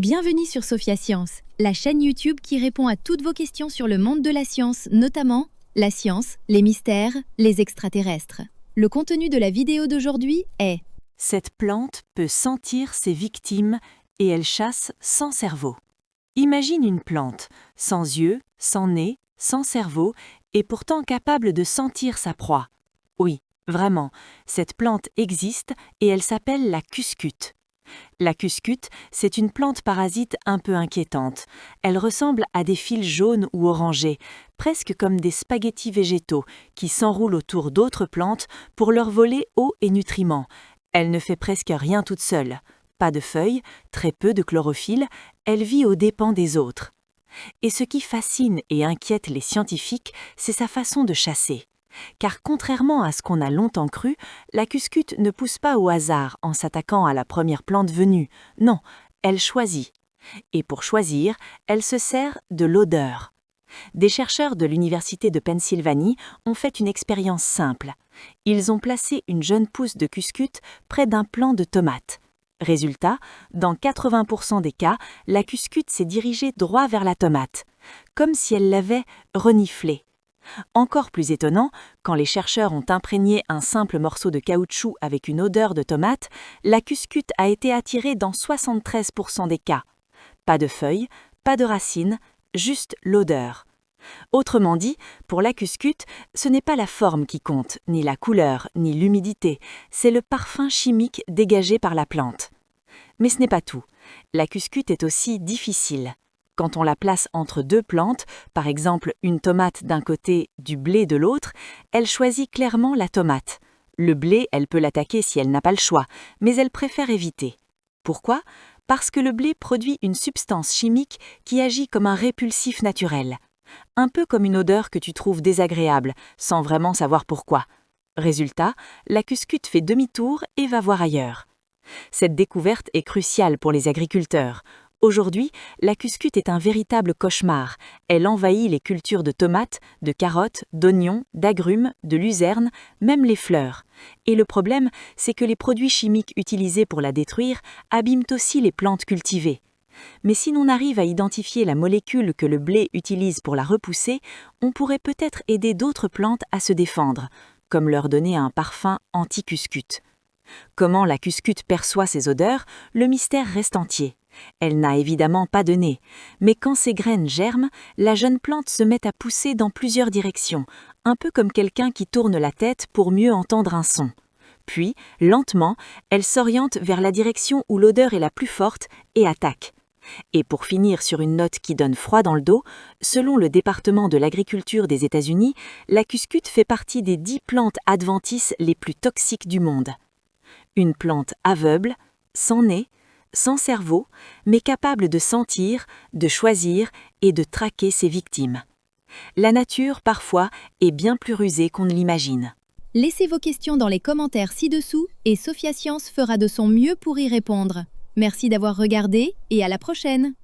Bienvenue sur Sophia Science, la chaîne YouTube qui répond à toutes vos questions sur le monde de la science, notamment la science, les mystères, les extraterrestres. Le contenu de la vidéo d'aujourd'hui est: Cette plante peut sentir ses victimes et elle chasse sans cerveau. Imagine une plante, sans yeux, sans nez, sans cerveau, et pourtant capable de sentir sa proie. Oui, vraiment, cette plante existe et elle s'appelle la cuscute. La cuscute, c'est une plante parasite un peu inquiétante. Elle ressemble à des fils jaunes ou orangés, presque comme des spaghettis végétaux qui s'enroulent autour d'autres plantes pour leur voler eau et nutriments. Elle ne fait presque rien toute seule. Pas de feuilles, très peu de chlorophylle, elle vit aux dépens des autres. Et ce qui fascine et inquiète les scientifiques, c'est sa façon de chasser. Car contrairement à ce qu'on a longtemps cru, la cuscute ne pousse pas au hasard en s'attaquant à la première plante venue. Non, elle choisit. Et pour choisir, elle se sert de l'odeur. Des chercheurs de l'Université de Pennsylvanie ont fait une expérience simple. Ils ont placé une jeune pousse de cuscute près d'un plant de tomates. Résultat, dans 80% des cas, la cuscute s'est dirigée droit vers la tomate, comme si elle l'avait reniflée. Encore plus étonnant, quand les chercheurs ont imprégné un simple morceau de caoutchouc avec une odeur de tomate, la cuscute a été attirée dans 73% des cas. Pas de feuilles, pas de racines, juste l'odeur. Autrement dit, pour la cuscute, ce n'est pas la forme qui compte, ni la couleur, ni l'humidité, c'est le parfum chimique dégagé par la plante. Mais ce n'est pas tout. La cuscute est aussi difficile. Quand on la place entre deux plantes, par exemple une tomate d'un côté, du blé de l'autre, elle choisit clairement la tomate. Le blé, elle peut l'attaquer si elle n'a pas le choix, mais elle préfère éviter. Pourquoi ? Parce que le blé produit une substance chimique qui agit comme un répulsif naturel. Un peu comme une odeur que tu trouves désagréable, sans vraiment savoir pourquoi. Résultat, la cuscute fait demi-tour et va voir ailleurs. Cette découverte est cruciale pour les agriculteurs. Aujourd'hui, la cuscute est un véritable cauchemar. Elle envahit les cultures de tomates, de carottes, d'oignons, d'agrumes, de luzerne, même les fleurs. Et le problème, c'est que les produits chimiques utilisés pour la détruire abîment aussi les plantes cultivées. Mais si l'on arrive à identifier la molécule que le blé utilise pour la repousser, on pourrait peut-être aider d'autres plantes à se défendre, comme leur donner un parfum anti-cuscute. Comment la cuscute perçoit ces odeurs, le mystère reste entier. Elle n'a évidemment pas de nez, mais quand ses graines germent, la jeune plante se met à pousser dans plusieurs directions, un peu comme quelqu'un qui tourne la tête pour mieux entendre un son. Puis, lentement, elle s'oriente vers la direction où l'odeur est la plus forte et attaque. Et pour finir sur une note qui donne froid dans le dos, selon le département de l'agriculture des États-Unis, la cuscute fait partie des 10 plantes adventices les plus toxiques du monde. Une plante aveugle, sans nez, sans cerveau, mais capable de sentir, de choisir et de traquer ses victimes. La nature, parfois, est bien plus rusée qu'on ne l'imagine. Laissez vos questions dans les commentaires ci-dessous et Sophia Science fera de son mieux pour y répondre. Merci d'avoir regardé et à la prochaine!